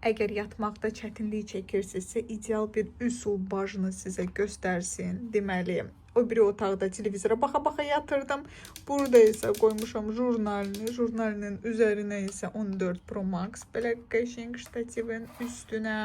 Əgər yatmaqda çətinlik çəkirsinizsə, ideal bir üsul bajını sizə göstərsin. Deməli, o biri otaqda televizora baxa-baxa yatırdım. Burada isə qoymuşam jurnalini. Jurnalinin üzərinə isə 14 Pro Max belə qəşəng ştativin üstünə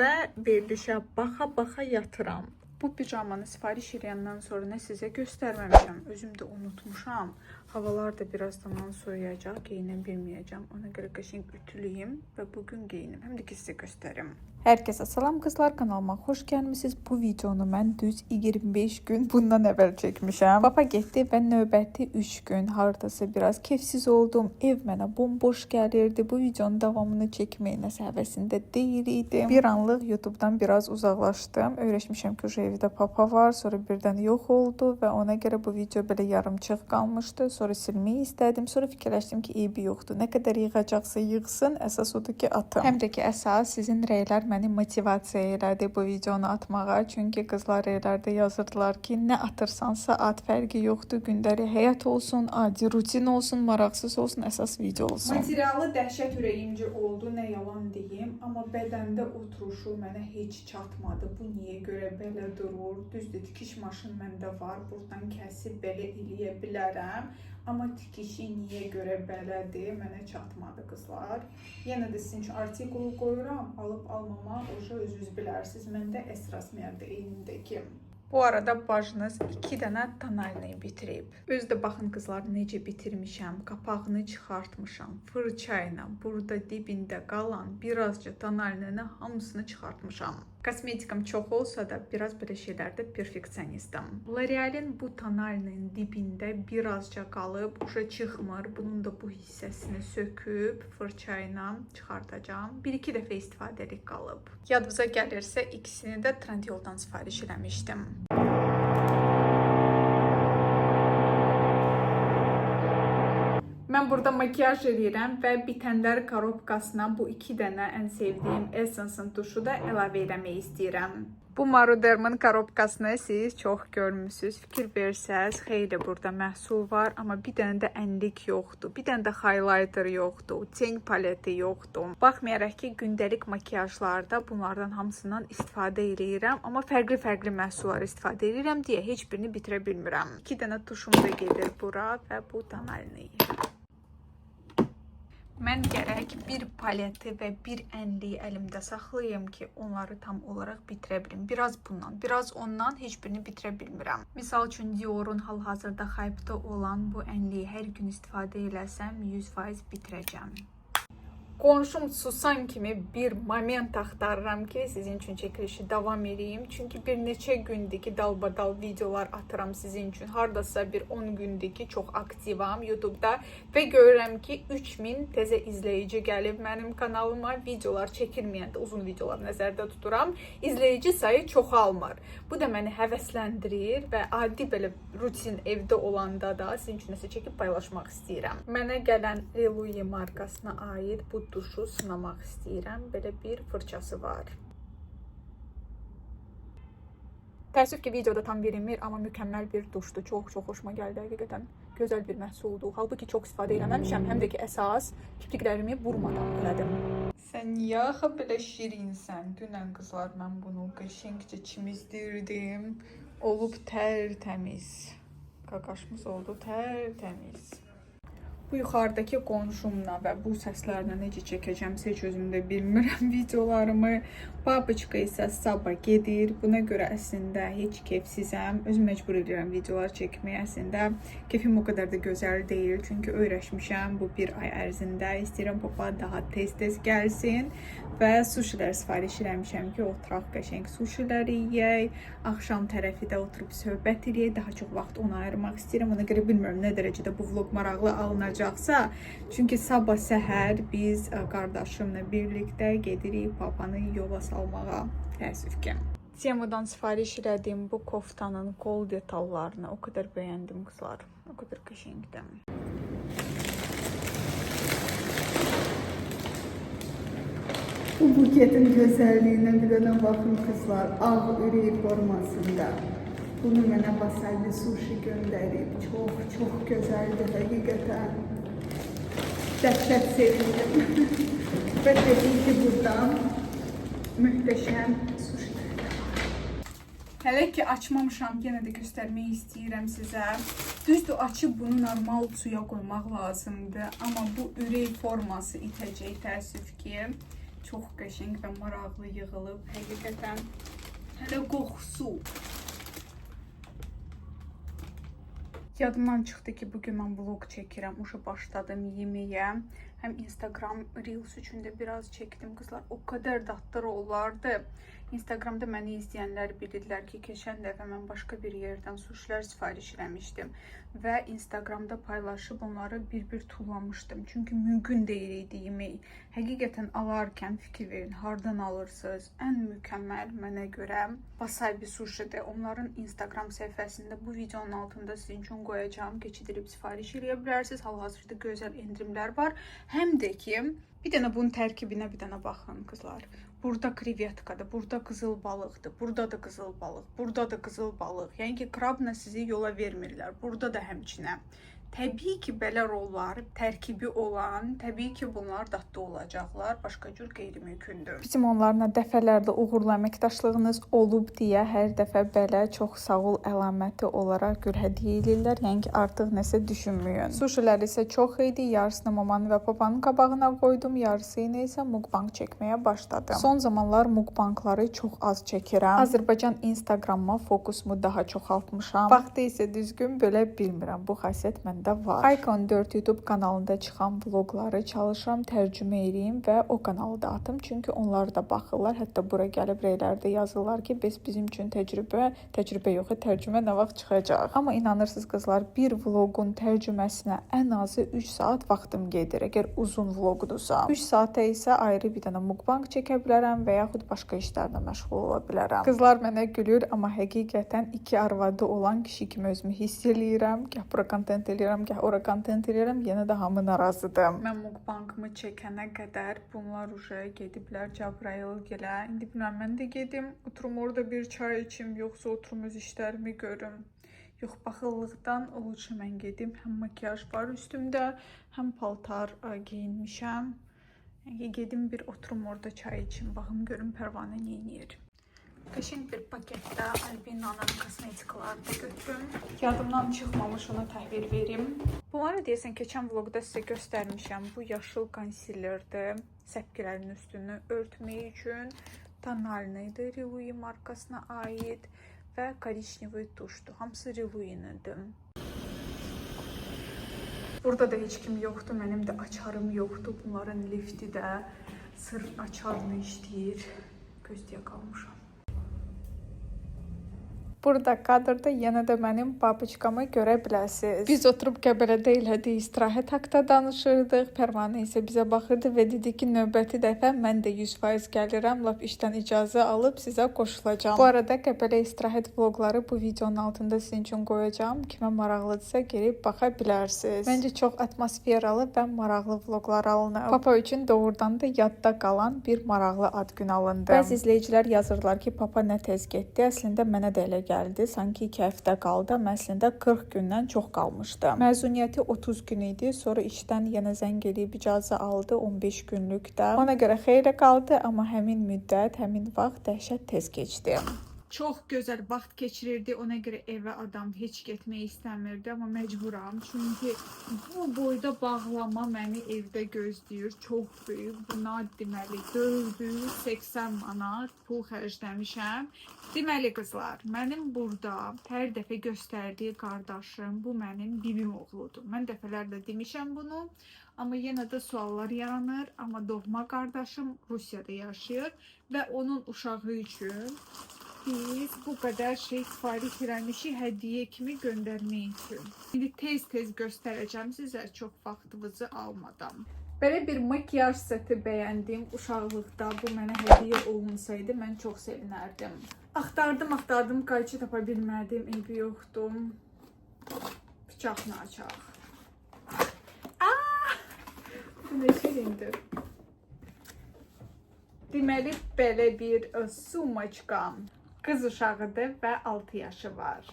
və verilişə baxa-baxa yatıram. Bu pijamanı sifariş edəndən sonra nə sizə göstərməmişəm, özüm də unutmuşam. Havalar da birazdan soyuyacaq, geyinə bilməyəcəm. Ona görə qəşəng ütülüyüm və bugün geyinim. Həm də ki sizə göstərim. Hər kəsə salam qızlar, kanalıma xoş gəlmisiniz. Bu videonu mən düz 25 gün bundan əvvəl çəkmişəm. Papa getdi və növbəti 3 gün hardasa biraz kefsiz oldum. Ev mənə bomboş gəlirdi. Bu videonun davamını çəkməyə nəsə həvəsində deyildim. Bir anlıq YouTube'dan biraz uzaqlaşdım. Öyrəşmişəm ki, evdə papa var. Sonra birdən yox oldu və ona görə bu video belə yarımçıq qalmışdı. Sonra silməyi istədim. Sonra fikirləşdim ki, eybi yoxdur. Nə qədər yığacaqsa yığsın. Əsas odur ki, atım. Həm də ki, əsas sizin rəylər məni motivasiya elədi bu videonu atmağa. Çünki qızlar rəylərdə yazırdılar ki, nə atırsansa at, fərqi yoxdur. Gündəlik həyat olsun, adi rutin olsun, maraqsız olsun, əsas video olsun. Materialı dəhşət ürəyimci oldu, nə yalan deyim. Amma bədəndə oturuşu mənə heç çatmadı. Bu niyə görə belə durur? Düzdür, tikiş maşın məndə var. Buradan kəsib belə eləyə bilərəm. Amma tikişi niyə görə belədir, mənə çatmadı qızlar. Yenə də sizin üçün artikulu qoyuram, alıb almama özünüz bilərsiniz. Məndə əsas mərdə eynindəki. Bu arada bajınız 2 dənə tonalini bitirib. Özdə baxın qızlar necə bitirmişəm. Qapağını çıxartmışam. Fırçayla burada dibində qalan birazca tonalini hamısını çıxartmışam. Kosmetikam çox olsa da biraz belə şeylərdə perfeksionistim. L'Oreal'in bu tonalinin dibində birazca qalıb, uşa çıxmır. Bunun da bu hissəsini söküb fırçayla çıxartacağım. 1-2 dəfə istifadəlik qalıb. Yadınıza gəlirsə ikisini də Trendyoldan sifariş eləmişdim. Mən burada makiyaj edirəm və bitənlər korobkasına bu 2 dənə ən sevdiyim Essence'ın tuşu da əlavə eləmək istəyirəm. Bu Maruderm'in korobkasını siz çox görmüsünüz. Fikir versəz, xeyli burada məhsul var, amma bir dənə də ənlik yoxdur. Bir dənə də highlighter yoxdur, ten paleti yoxdur. Baxmayaraq ki, gündəlik makiyajlarda bunlardan hamısından istifadə edirəm, amma fərqli məhsullar istifadə edirəm deyə heç birini bitirə bilmirəm. 2 dənə tuşum da gedir bura və bu tonalini. Mən gərək bir paleti və bir ənliyi əlimdə saxlayayım ki, onları tam olaraq bitirə bilim. Biraz bundan, biraz ondan heç birini bitirə bilmirəm. Misal üçün Dior'un hal-hazırda hype'da olan bu ənliyi hər gün istifadə eləsəm 100% bitirəcəm. Qonşum susan kimi bir moment axtarıram ki, sizin üçün çəkilişi davam edeyim. Çünki bir neçə gündür ki, dalbadal videolar atıram sizin üçün. Hardasa bir 10 gündür ki, çox aktivam YouTube'da və görürəm ki, 3000 təzə izləyici gəlib mənim kanalıma. Videolar çəkilməyəndə uzun videolar nəzərdə tuturam. İzləyici sayı çoxalmır. Bu da məni həvəsləndirir və adi belə rutin evdə olanda da sizin üçün nəsə çəkib paylaşmaq istəyirəm. Mənə gələn Reluye markasına aid bu duşu sınamaq istəyirəm. Belə bir fırçası var. Təəssüf ki, videoda tam verilmir, amma mükəmməl bir duşdur. Çox xoşuma gəldi həqiqətən. Gözəl bir məhsuldur. Halbuki çox istifadə eləməmişəm. Həm də ki, əsas kipriklərimi vurmadan elədim. Sən niyə axı belə şirinsən? Dünən qızlar mən bunu qəşəngcə çimizdirdim. Olub tərtəmiz. Qaqaşımız oldu tərtəmiz. Bu yuxarıdakı qonşumla və bu səslərlə necə çəkəcəmsə heç özüm də bilmirəm videolarımı. Babiçka isə sabah gedir. Buna görə əslində heç kefsizəm. Özüm məcbur edirəm videolar çəkməyə. Əslində kefim o qədər də gözəl deyil. Çünki öyrəşmişəm bu bir ay ərzində. İstəyirəm papa daha tez-tez gəlsin. Və suşilər sifariş eləmişəm ki, oturaq qəşəng suşiləri yeyək. Axşam tərəfi də oturub söhbət edək. Daha çox vaxt ona ayırmaq istəyirəm. Ona görə bilmirəm nə dərəcədə bu vlog maraqlı alınacaqsa. Çünki sabah səhər biz qardaşımla birlikdə gedirik papanı yola salmağa. Təəssüf ki. Temudan sifariş elədiyim bu koftanın qol detallarını o qədər bəyəndim qızlar. O qədər qəşəngdir. Bu buketin gözəlliyinə bir dənə baxın qızlar. Ağ ürək formasında. Bunu mənə Baselli sushi göndərib. Çox gözəldir həqiqətən. Dəhşət sevindim. Və təbii ki, burada mühtəşəm suşilər. Hələ ki açmamışam, yenə də göstərmək istəyirəm sizə. Düzdür, açıb bunu normal suya qoymaq lazımdır. Amma bu ürək forması itəcək, təəssüf ki. Çox qəşəng və maraqlı yığılıb. Həqiqətən hələ qoxusu. Yadımdan çıxdı ki, bugün mən vlog çəkirəm. Uşa başladım yeməyə. Həm Instagram Reels üçün də biraz çəkdim qızlar. O qədər dadlı rollardı. Instagramda məni izləyənlər bilirlər ki, keçən dəfə mən başqa bir yerdən suşilər sifariş eləmişdim. Və Instagramda paylaşıb onları bir-bir tullamışdım. Çünki mümkün deyil idi yemək. Həqiqətən alarkən fikir verin, hardan alırsınız? Ən mükəmməl mənə görə Wasabi Sushi'dir. Onların Instagram səhifəsində bu videonun altında sizin üçün qoyacağım. Keçidilib sifariş eləyə bilərsiniz. Hal-hazırda gözəl endirimlər var. Həm də ki, bir dənə bunun tərkibinə bir dənə baxın qızlar. Burada krevetkadır, burada qızıl balıqdır, burada da qızıl balıq, burada da qızıl balıq. Yəni ki, krabla sizi yola vermirlər. Burada da həmçinə. Təbii ki, belə rollar tərkibi olan, təbii ki, bunlar dadlı olacaqlar. Başqa cür qeyri-mümkündür. Bizim onlarla dəfələrlə uğurlu əməkdaşlığınız olub deyə hər dəfə belə çox sağ ol əlaməti olaraq gül hədiyyə edirlər. Yəni ki, artıq nəsə düşünməyin. Suşilər isə çox idi. Yarısını mamanın və papanın qabağına qoydum. Yarısını isə mukbang çəkməyə başladım. Son zamanlar mukbangları çox az çəkirəm. Azərbaycan Instagramma fokusumu daha çoxaltmışam. Vaxtı isə düzgün bölə bilmirəm. Bu xasiyyət məndə var. Icon 4 YouTube kanalında çıxan vlogları çalışıram tərcümə edeyim və o kanalı da atım. Çünki onlar da baxırlar. Hətta bura gəlib reylərdə yazırlar ki, bizim üçün təcrübə yox, tərcümə nə vaxt çıxacaq. Amma inanırsınız qızlar, bir vlogun tərcüməsinə ən azı 3 saat vaxtım gedir. Əgər uzun vlogdursa. 3 saata isə ayrı bir dənə mukbang çəkə bilərəm və yaxud başqa işlərlə məşğul ola bilərəm. Qızlar mənə gülür, amma həqiqətən iki arvadı olan kişi kimi özümü hiss eləyirəm. Gəh bura kontent eləyirəm, gəh ora kontent eləyirəm, yenə də hamı narazıdır. Mən mukbangımı çəkənə qədər bunlar uje gediblər Cəbrayıl gilə. İndi bilməm, mən də gedim, oturum orada bir çay içim, yoxsa oturum öz işlərimi görüm. Yox, baxıllıqdan olursa mən gedim. Həm makyaj var üstümdə, həm paltar geyinmişəm. Yəni gedim bir oturum orada çay içim, baxım görüm Pərvanə nə edir. Qəşəng bir paketdə Albina'nın kosmetikalarını götürüm. Yadımdan çıxmamış ona təhvil verim. Bunları deyəsən keçən vlogda sizə göstərmişəm. Bu yaşıl konsillerdir. Səpkilərin üstünü örtmək üçün. Tonalnıydı, Riluy markasına aid və korичневый tuşdur. Hamısı Riluy-nidir. Burada da heç kim yoxdur. Mənim də açarım yoxdur. Bunların lifti də sırf açarını işləyir. Gözləyə qalmışam. Burada kadrda yenə də mənim papuçkamı görə bilərsiniz. Biz oturub Qəbələdə elədi istirahət haqda danışırdıq. Pərvanə isə bizə baxırdı və dedi ki, növbəti dəfə mən də 100% gəlirəm. Lap işdən icazə alıb sizə qoşulacağam. Bu arada Qəbələ istirahət vloqları bu videonun altında sizin üçün qoyacağam. Kimə maraqlıdırsa girib baxa bilərsiniz. Məncə çox atmosferalı və maraqlı vloqlar alınıb. Papa üçün doğrudan da yadda qalan bir maraqlı ad gün alındı. Bəzi izləyicilər yazırlar ki, papa nə tez getdi. Əslində mənə də elə gəldi. Sanki 2 həftə qaldı. Əslində 40 gündən çox qalmışdı. Məzuniyyəti 30 gün idi. Sonra işdən yenə zəng edib icazə aldı 15 günlükdə. Ona görə xeyli qaldı, amma həmin müddət, həmin vaxt dəhşət tez keçdi. Çox gözəl vaxt keçirirdi. Ona görə evə adam heç getmək istəmirdi, amma məcburam. Çünki bu boyda bağlama məni evdə gözləyir. Çox böyük. Buna deməli 480 manat pul xərcləmişəm. Deməli qızlar, mənim burada hər dəfə göstərdiyi qardaşım, bu mənim bibim oğludur. Mən dəfələrlə demişəm bunu, amma yenə də suallar yaranır. Amma doğma qardaşım Rusiyada yaşayır və onun uşağı üçün biz bu qədər şey sifariş eləmişik hədiyyə kimi göndərmək üçün. İndi tez-tez göstərəcəm sizə çox vaxtınızı almadan. Belə bir makyaj seti bəyəndim uşaqlıqda. Bu mənə hədiyyə olunsaydı mən çox sevinərdim. Axtardım, qayçı tapa bilmədim, eybi yoxdur. Bıçaqla açaq. Bu nə şirindir. Deməli, belə bir sumaçka. Qız uşağıdır və 6 yaşı var.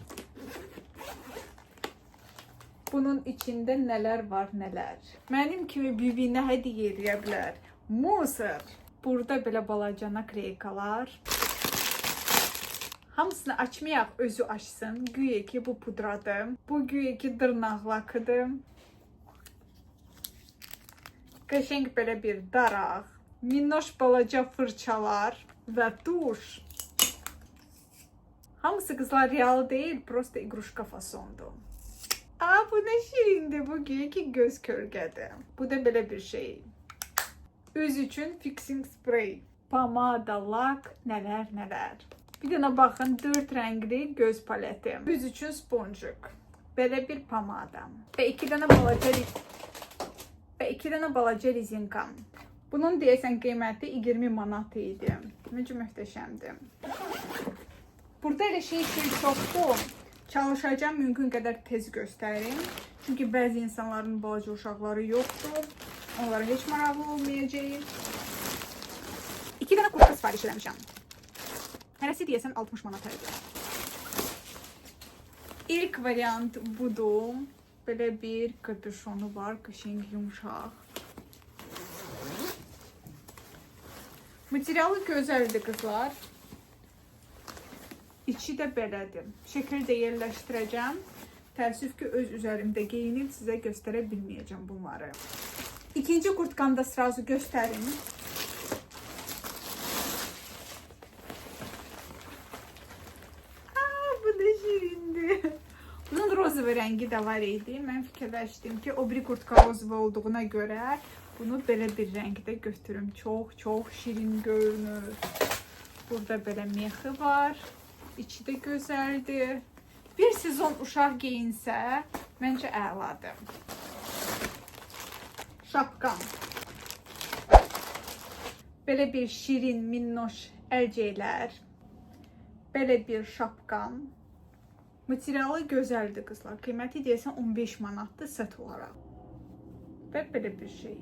Bunun içində nələr var, nələr. Mənim kimi bibinə hədiyyə eləyə bilər. Mısır. Burada belə balaca nakleykalar. Hamısını açmayaq, özü açsın. Güya ki bu pudradır. Bu güya ki dırnaq lakıdır. Qəşəng belə bir daraq. Minnoş balaca fırçalar və duş. Hamısı qızlar real deyil, prosta igruşka fasondur. Aa, bu ne şirindir, bu güya ki göz kölgədir. Bu da belə bir şey. Üz üçün fixing spray. Pomada, lak, nələr. Bir dənə baxın, 4 rəngli göz paleti. Üz üçün sponjuk. Belə bir pomada. Və 2 dənə balaca rezinka. Bunun deyəsən qiyməti 20 manat idi. Necə möhtəşəmdir. Burada elə şey çoxdur. Çalışacağım mümkün qədər tez göstərim. Çünki bəzi insanların balaca uşaqları yoxdur. Onlara heç maraqlı olmayacaq. 2 dənə kurtka sifariş eləmişəm. Hərəsi deyəsən 60 manat idi. İlk variant budur. Belə bir kapüşonu var, qəşəng yumşaq. Materialı gözəldir qızlar. İçi də belədir. Şəkildə yerləşdirəcəm. Təəssüf ki, öz üzərimdə geyinib sizə göstərə bilməyəcəm bunları. İkinci kurtkamı da sırası göstərim. Bu da şirindir. Bunun rozova rəngi də var idi. Mən fikirləşdim ki, o biri kurtka rozova olduğuna görə bunu belə bir rəngdə götürüm. Çox şirin görünür. Burada belə mexi var. İçi də gözəldir. Bir sezon uşaq geyinsə, məncə əladır. Şapkam. Belə bir şirin, minnoş əlcəklər. Belə bir şapkam. Materialı gözəldir qızlar. Qiyməti deyəsən 15 manatdır set olaraq. Və belə bir şey.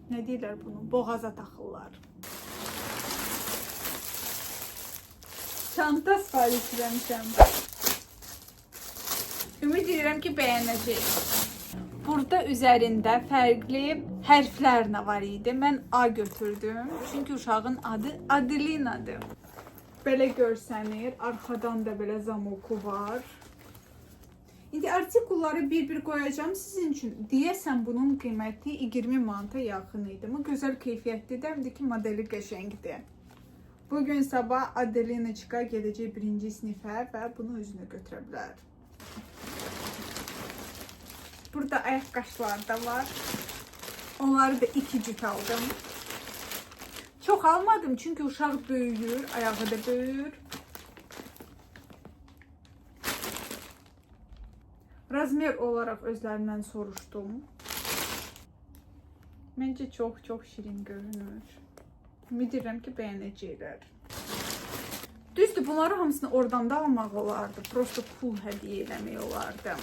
Nə deyirlər bunu? Boğaza taxırlar. Çanta sifariş eləmişəm. Ümid edirəm ki, bəyənəcək. Burada üzərində fərqli hərflər var idi. Mən A götürdüm. Çünki uşağın adı Adelinadır. Belə görsənir. Arxadan da belə zamoku var. İndi artikulları bir-bir qoyacağım sizin üçün. Deyəsən bunun qiyməti 20 manata yaxın idi. Amma gözəl keyfiyyətlidir. Həm də ki, modeli qəşəngdir. Bugün sabah Adelinaçka gedəcək 1-ci sinifə və bunu özünə götürə bilər. Burada ayaqqabılar da var. Onları da 2 cüt aldım. Çox almadım çünki uşaq böyüyür, ayağı da böyüyür. Razmer olaraq özlərindən soruşdum. Məncə çox şirin görünür. Ümid edirəm ki, bəyənəcəklər. Düzdür, bunları hamısını oradan da almaq olardı. Prosta pul hədiyyə eləmək olardı.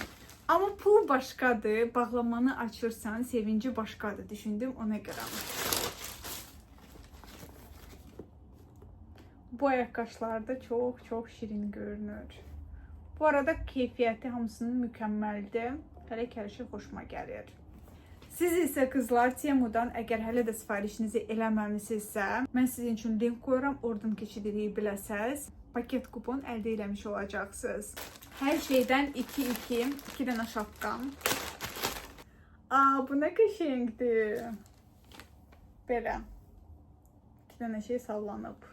Amma pul başqadır, bağlamanı açırsan, sevinci başqadır. Düşündüm, ona görə. Bu ayaqqabılar da çox şirin görünür. Bu arada keyfiyyəti hamısının mükəmməldir. Hələ kərişi xoşuma gəlir. Siz isə qızlar Temudan əgər hələ də sifarişinizi eləməmisinizsə, mən sizin üçün link qoyuram, oradan keçidirik biləsiniz. Paket kupon əldə eləmiş olacaqsınız. Hər şeydən 2 dənə şapkam. Bu nə qəşəngdir. Belə. 2 dənə şey sallanıb.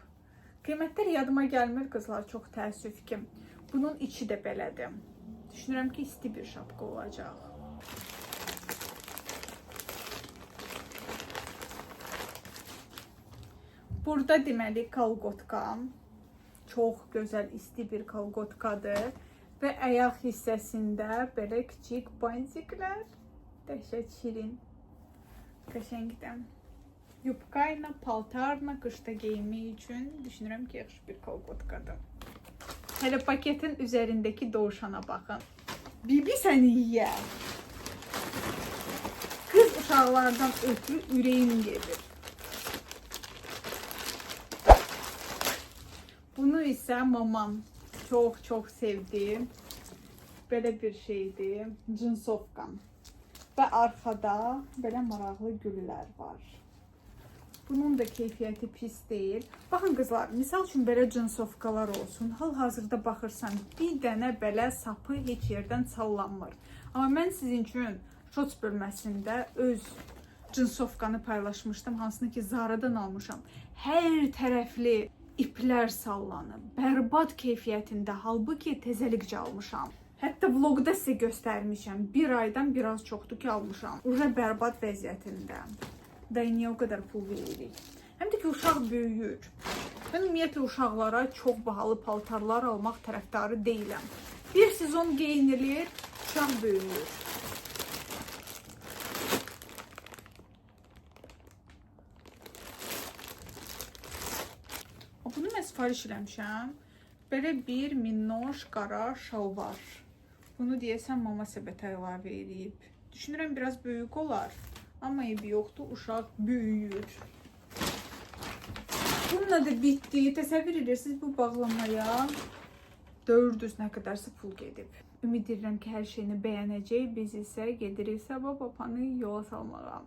Qiymətlər yadıma gəlmir qızlar, çox təəssüf ki. Bunun içi də belədir. Düşünürəm ki, isti bir şapka olacaq. Burada deməli kalqotka. Çox gözəl isti bir kalqotkadır. Və ayaq hissəsində belə kiçik bantiklər. Dəhşət şirin. Qəşəngdir. Yubka ilə, paltarla qışda geyinmək üçün düşünürəm ki, yaxşı bir kalqotkadır. Hələ paketin üzərindəki dovşana baxın. Bibi səni yiyər. Qız uşaqlardan ötürü ürəyim gedir. Bunu isə mamam çox sevdi. Belə bir şeydir. Cinsovkam. Və arxada belə maraqlı güllər var. Bunun da keyfiyyəti pis deyil. Baxın qızlar, misal üçün belə cinsovkalar olsun. Hal-hazırda baxırsan, bir dənə belə sapı heç yerdən sallanmır. Amma mən sizin üçün şorts bölməsində öz cinsovkanı paylaşmışdım, hansını ki Zara'dan almışam. Hər tərəfli iplər sallanıb, bərbad keyfiyyətində, halbuki təzəlikcə almışam. Hətta vlogda sizə göstərmişəm. Bir aydan biraz çoxdur ki almışam. Uca bərbad vəziyyətində. Da niyə o qədər pul veririk? Həm də ki uşaq böyüyür. Mən ümumiyyətlə uşaqlara çox bahalı paltarlar almaq tərəfdarı deyiləm. Bir sezon geyinilir, uşaq böyüyür. Bunu mən sifariş eləmişəm. Belə bir minnoş qara şalvar. Bunu deyəsən mama səbətə əlavə edib. Düşünürəm biraz böyük olar. Amma evi yoxdur, uşaq böyüyür. Bununla da bitdi. Təsəvvür edirsiniz bu bağlamaya 400 nə qədərsə pul gedib. Ümid edirəm ki, hər şeyini bəyənəcək. Biz isə gedirik Səbah papanı yola salmağa.